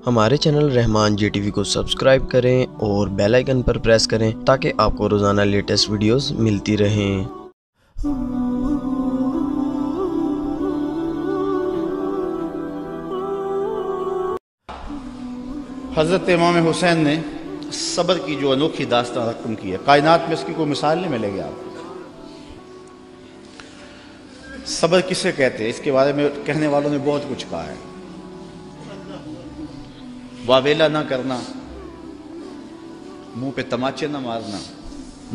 ہمارے چینل رحمان جی T V کو subscribe کریں اور بیل آئیکن پر پریس کریں تاکہ آپ کو روزانہ لیٹسٹ ویڈیوز ملتی رہیں۔ حضرت امام حسین نے صبر کی جو انوکھی داستان رقم کی ہے، کائنات میں اس کی کوئی مثال نہیں ملے گی آپ کو۔ صبر کسے کہتے ہیں، اس کے بارے میں کہنے والوں نے بہت کچھ کہا ہے۔ واویلا نہ کرنا، منہ پہ تماچے نہ مارنا،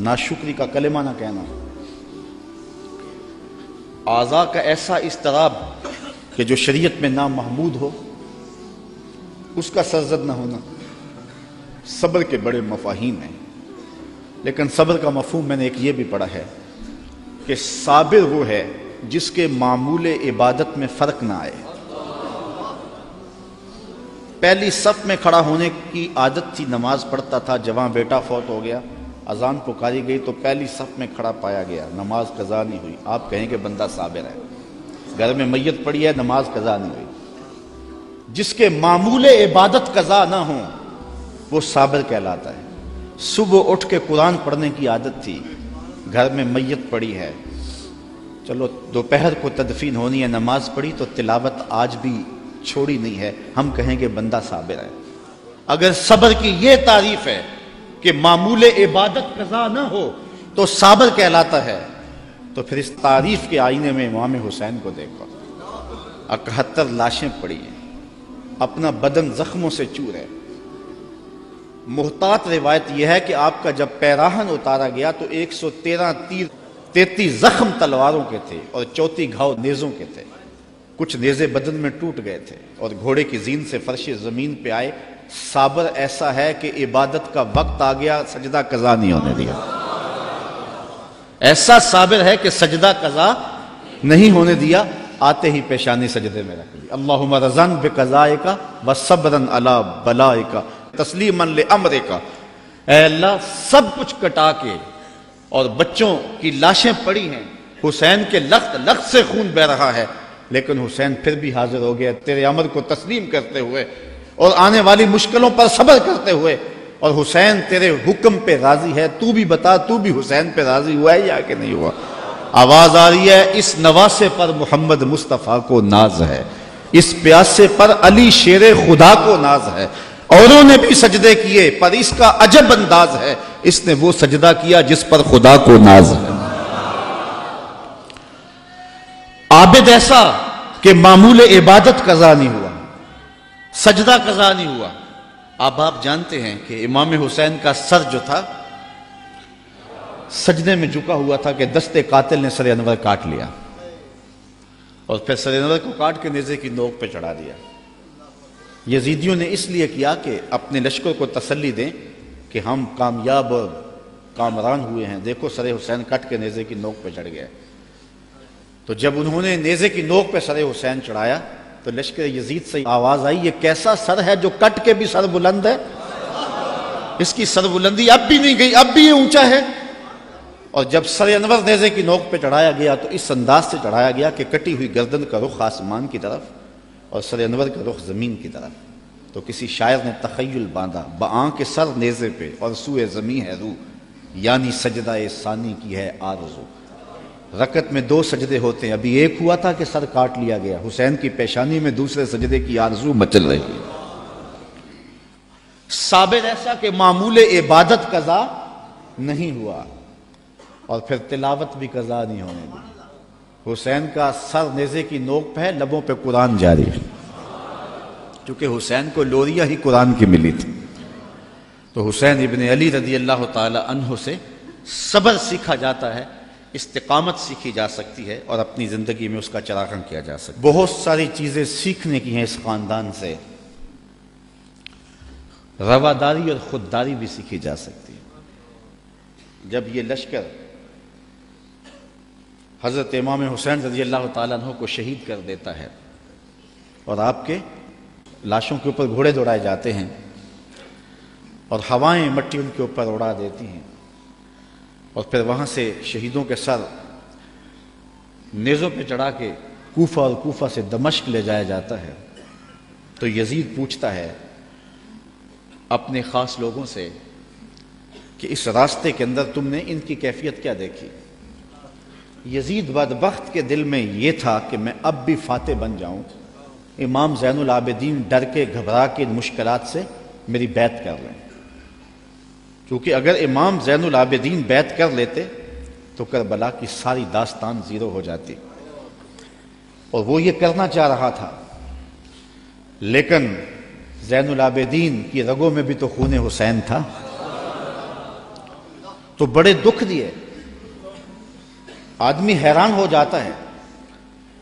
ناشکری کا کلمہ نہ کہنا، اعضاء کا ایسا اضطراب کہ جو شریعت میں نامحمود ہو اس کا سرزد نہ ہونا، صبر کے بڑے مفاہیم ہیں۔ لیکن صبر کا مفہوم میں نے ایک یہ بھی پڑھا ہے کہ صابر وہ ہے جس کے معمول عبادت میں فرق نہ آئے۔ پہلی صف میں کھڑا ہونے کی عادت تھی، نماز پڑھتا تھا، جوان بیٹا فوت ہو گیا، اذان پکاری گئی تو پہلی صف میں کھڑا پایا گیا، نماز قضا نہیں ہوئی، آپ کہیں کہ بندہ صابر ہے۔ گھر میں میت پڑی ہے، نماز قضا نہیں ہوئی، جس کے معمول عبادت قضا نہ ہوں وہ صابر کہلاتا ہے۔ صبح اٹھ کے قرآن پڑھنے کی عادت تھی، گھر میں میت پڑی ہے، چلو دوپہر کو تدفین ہونی ہے، نماز پڑھی تو تلاوت آج بھی چھوڑی نہیں ہے، ہم کہیں کہ بندہ صابر ہے۔ اگر صبر کی یہ تعریف ہے کہ معمول عبادت قضا نہ ہو تو صابر کہلاتا ہے، تو پھر اس تعریف کے آئینے میں امام حسین کو دیکھو، 71 لاشیں پڑی ہیں، اپنا بدن زخموں سے چور ہے۔ محتاط روایت یہ ہے کہ آپ کا جب پیراہن اتارا گیا تو 113 تیر، 33 زخم تلواروں کے تھے اور 34 گھاؤ نیزوں کے تھے، کچھ نیزے بدن میں ٹوٹ گئے تھے، اور گھوڑے کی زین سے فرش زمین پہ آئے۔ صابر ایسا ہے کہ عبادت کا وقت آ گیا، سجدہ قضا نہیں ہونے دیا۔ ایسا صابر ہے کہ سجدہ قضا نہیں ہونے دیا، آتے ہی پیشانی سجدے میں رکھ لی، اللہم رضن بقضائک وصبرن علی بلائک تسلیما لامرک۔ اے اللہ، سب کچھ کٹا کے، اور بچوں کی لاشیں پڑی ہیں، حسین کے لخت لخت سے خون بہ رہا ہے، لیکن حسین پھر بھی حاضر ہو گیا تیرے امر کو تسلیم کرتے ہوئے اور آنے والی مشکلوں پر صبر کرتے ہوئے، اور حسین تیرے حکم پہ راضی ہے، تو بھی بتا، تو بھی حسین پہ راضی ہوا ہے یا کہ نہیں ہوا؟ آواز آ رہی ہے، اس نواسے پر محمد مصطفیٰ کو ناز ہے، اس پیاسے پر علی شیر خدا کو ناز ہے، اوروں نے بھی سجدے کیے پر اس کا عجب انداز ہے، اس نے وہ سجدہ کیا جس پر خدا کو ناز ہے۔ عابد ایسا کہ معمول عبادت قضا نہیں ہوا، سجدہ قضا نہیں ہوا۔ اب آپ جانتے ہیں کہ امام حسین کا سر جو تھا سجدے میں جھکا ہوا تھا کہ دست قاتل نے سر انور کاٹ لیا، اور پھر سر انور کو کاٹ کے نیزے کی نوک پہ چڑھا دیا۔ یزیدیوں نے اس لیے کیا کہ اپنے لشکر کو تسلی دیں کہ ہم کامیاب اور کامران ہوئے ہیں، دیکھو سر حسین کٹ کے نیزے کی نوک پہ چڑھ گیا۔ تو جب انہوں نے نیزے کی نوک پہ سر حسین چڑھایا تو لشکر یزید سے آواز آئی، یہ کیسا سر ہے جو کٹ کے بھی سر بلند ہے، اس کی سر بلندی اب بھی نہیں گئی، اب بھی یہ اونچا ہے۔ اور جب سر انور نیزے کی نوک پہ چڑھایا گیا تو اس انداز سے چڑھایا گیا کہ کٹی ہوئی گردن کا رخ آسمان کی طرف اور سر انور کا رخ زمین کی طرف۔ تو کسی شاعر نے تخیل باندھا، بآنکھ سر نیزے پہ اور سوئے زمین ہے روح، یعنی سجدہ ثانی کی ہے آرزو۔ رکعت میں 2 سجدے ہوتے ہیں، ابھی ایک ہوا تھا کہ سر کاٹ لیا گیا، حسین کی پیشانی میں دوسرے سجدے کی آرزو مچل رہی ہے۔ صابر ایسا کہ معمول عبادت قضا نہیں ہوا، اور پھر تلاوت بھی قضا نہیں ہونے دی۔ حسین کا سر نیزے کی نوک پہ ہے، لبوں پہ قرآن جاری ہے، کیونکہ حسین کو لوریہ ہی قرآن کی ملی تھی۔ تو حسین ابن علی رضی اللہ تعالی عنہ سے صبر سیکھا جاتا ہے، استقامت سیکھی جا سکتی ہے، اور اپنی زندگی میں اس کا چراغاں کیا جا سکتا ہے۔ بہت ساری چیزیں سیکھنے کی ہیں اس خاندان سے، رواداری اور خودداری بھی سیکھی جا سکتی ہے۔ جب یہ لشکر حضرت امام حسین رضی اللہ تعالیٰ عنہ کو شہید کر دیتا ہے اور آپ کے لاشوں کے اوپر گھوڑے دوڑائے جاتے ہیں اور ہوائیں مٹی ان کے اوپر اڑا دیتی ہیں، اور پھر وہاں سے شہیدوں کے سر نیزوں پہ چڑھا کے کوفہ اور کوفہ سے دمشق لے جایا جاتا ہے، تو یزید پوچھتا ہے اپنے خاص لوگوں سے کہ اس راستے کے اندر تم نے ان کی کیفیت کیا دیکھی؟ یزید بدبخت کے دل میں یہ تھا کہ میں اب بھی فاتح بن جاؤں، امام زین العابدین ڈر کے گھبرا کے ان مشکلات سے میری بیعت کر لیں، کیونکہ اگر امام زین العابدین بیعت کر لیتے تو کربلا کی ساری داستان زیرو ہو جاتی، اور وہ یہ کرنا چاہ رہا تھا، لیکن زین العابدین کی رگوں میں بھی تو خون حسین تھا، تو بڑے دکھ دیے۔ آدمی حیران ہو جاتا ہے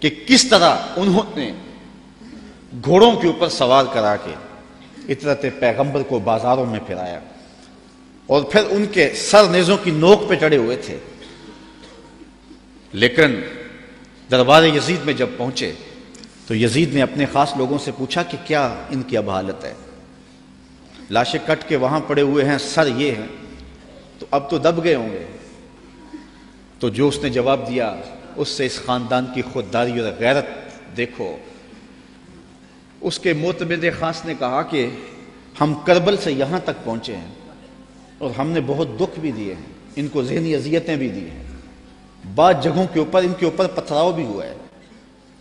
کہ کس طرح انہوں نے گھوڑوں کے اوپر سوار کرا کے اطرت پیغمبر کو بازاروں میں پھرایا، اور پھر ان کے سر نیزوں کی نوک پہ چڑھے ہوئے تھے، لیکن دربار یزید میں جب پہنچے تو یزید نے اپنے خاص لوگوں سے پوچھا کہ کیا ان کی اب حالت ہے؟ لاشیں کٹ کے وہاں پڑے ہوئے ہیں، سر یہ ہیں، تو اب تو دب گئے ہوں گے۔ تو جو اس نے جواب دیا، اس سے اس خاندان کی خودداری اور غیرت دیکھو۔ اس کے معتمد خاص نے کہا کہ ہم کربل سے یہاں تک پہنچے ہیں اور ہم نے بہت دکھ بھی دیے ہیں، ان کو ذہنی اذیتیں بھی دی ہیں، بعض جگہوں کے اوپر ان کے اوپر پتھراؤ بھی ہوا ہے،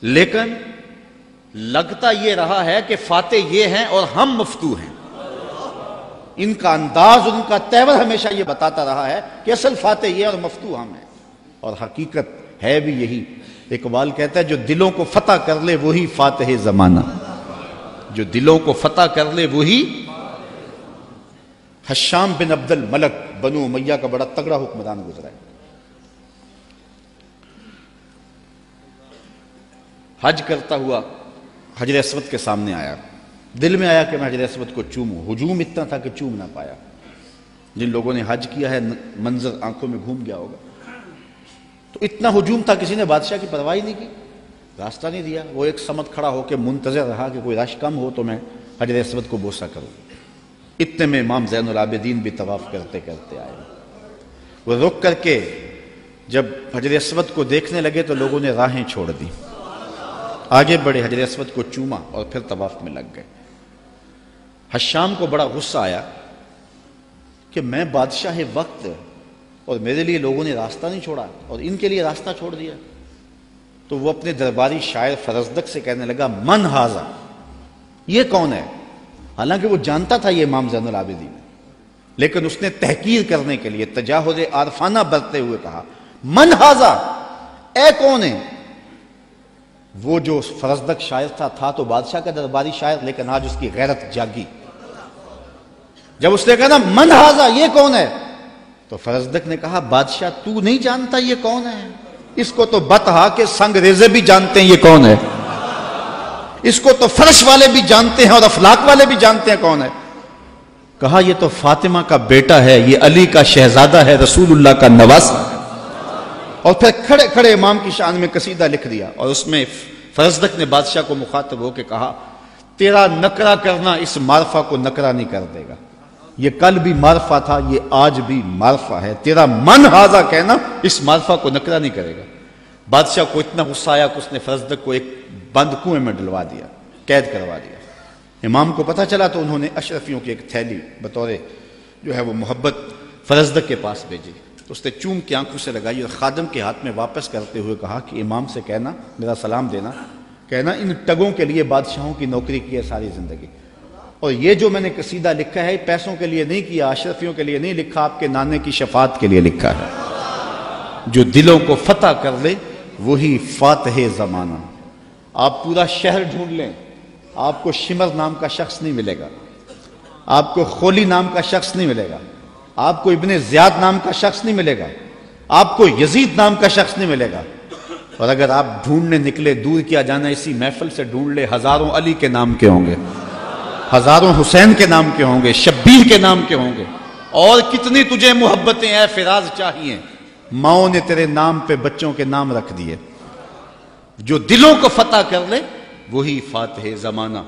لیکن لگتا یہ رہا ہے کہ فاتح یہ ہیں اور ہم مفتو ہیں۔ ان کا انداز اور ان کا تیور ہمیشہ یہ بتاتا رہا ہے کہ اصل فاتح یہ اور مفتو ہم ہیں، اور حقیقت ہے بھی یہی۔ اقبال کہتا ہے جو دلوں کو فتح کر لے وہی فاتح زمانہ، جو دلوں کو فتح کر لے وہی۔ حشام بن عبد الملک بنو امیہ کا بڑا تگڑا حکمران گزرا ہے، حج کرتا ہوا حجر اسود کے سامنے آیا، دل میں آیا کہ میں حجر اسود کو چوموں، ہجوم اتنا تھا کہ چوم نہ پایا۔ جن لوگوں نے حج کیا ہے منظر آنکھوں میں گھوم گیا ہوگا، تو اتنا ہجوم تھا کسی نے بادشاہ کی پرواہ نہیں کی، راستہ نہیں دیا۔ وہ ایک سمت کھڑا ہو کے منتظر رہا کہ کوئی رش کم ہو تو میں حجر اسود کو بوسہ کروں۔ اتنے میں امام زین العابدین بھی طواف کرتے کرتے آئے، وہ رک کر کے جب حجر اسود کو دیکھنے لگے تو لوگوں نے راہیں چھوڑ دی، آگے بڑھے، حجر اسود کو چوما اور پھر طواف میں لگ گئے۔ حشام کو بڑا غصہ آیا کہ میں بادشاہ وقت اور میرے لیے لوگوں نے راستہ نہیں چھوڑا اور ان کے لیے راستہ چھوڑ دیا۔ تو وہ اپنے درباری شاعر فرزدق سے کہنے لگا من ہاذا، یہ کون ہے؟ حالانکہ وہ جانتا تھا یہ امام زین العابدین، لیکن اس نے تحقیر کرنے کے لیے تجاہل عارفانہ برتتے ہوئے کہا من ہاذا، اے کون ہے؟ وہ جو فرزدق شاعر تھا تو بادشاہ کا درباری شاعر، لیکن آج اس کی غیرت جاگی۔ جب اس نے کہا نا من ہاذا، یہ کون ہے، تو فرزدق نے کہا بادشاہ تو نہیں جانتا یہ کون ہے؟ اس کو تو بتہا کے سنگ ریزے بھی جانتے ہیں یہ کون ہے، اس کو تو فرش والے بھی جانتے ہیں اور افلاک والے بھی جانتے ہیں کون ہے۔ کہا یہ تو فاطمہ کا بیٹا ہے، یہ علی کا شہزادہ ہے، رسول اللہ کا نواسہ۔ اور پھر کھڑے کھڑے امام کی شان میں قصیدہ لکھ دیا، اور اس میں فرزدق نے بادشاہ کو مخاطب ہو کے کہا تیرا نکرہ کرنا اس معرفہ کو نکرہ نہیں کر دے گا، یہ کل بھی معرفہ تھا، یہ آج بھی معرفہ ہے، تیرا من ہاذا کہنا اس معرفہ کو نکرہ نہیں کرے گا۔ بادشاہ کو اتنا غصہ آیا کہ اس نے فرزدق کو ایک بند کنویں میں ڈلوا دیا، قید کروا دیا۔ امام کو پتہ چلا تو انہوں نے اشرفیوں کی ایک تھیلی بطور جو ہے وہ محبت فرزدق کے پاس بھیجی، اس نے چوم کی آنکھوں سے لگائی اور خادم کے ہاتھ میں واپس کرتے ہوئے کہا کہ امام سے کہنا، میرا سلام دینا، کہنا ان ٹگوں کے لیے بادشاہوں کی نوکری کی ہے ساری زندگی، اور یہ جو میں نے قصیدہ لکھا ہے پیسوں کے لیے نہیں کیا، اشرفیوں کے لیے نہیں لکھا، آپ کے نانے کی شفاعت کے لیے لکھا ہے۔ جو دلوں کو فتح کر لے وہی فاتح زمانہ۔ آپ پورا شہر ڈھونڈ لیں، آپ کو شمر نام کا شخص نہیں ملے گا، آپ کو خولی نام کا شخص نہیں ملے گا، آپ کو ابن زیاد نام کا شخص نہیں ملے گا، آپ کو یزید نام کا شخص نہیں ملے گا۔ اور اگر آپ ڈھونڈنے نکلے، دور کیا جانا اسی محفل سے ڈھونڈ لے، ہزاروں علی کے نام کے ہوں گے، ہزاروں حسین کے نام کے ہوں گے، شبیر کے نام کے ہوں گے، اور کتنی تجھے محبتیں اے فراز چاہیے، ماؤں نے تیرے نام پہ بچوں کے نام رکھ دیے۔ جو دلوں کو فتح کر لے وہی فاتح زمانہ۔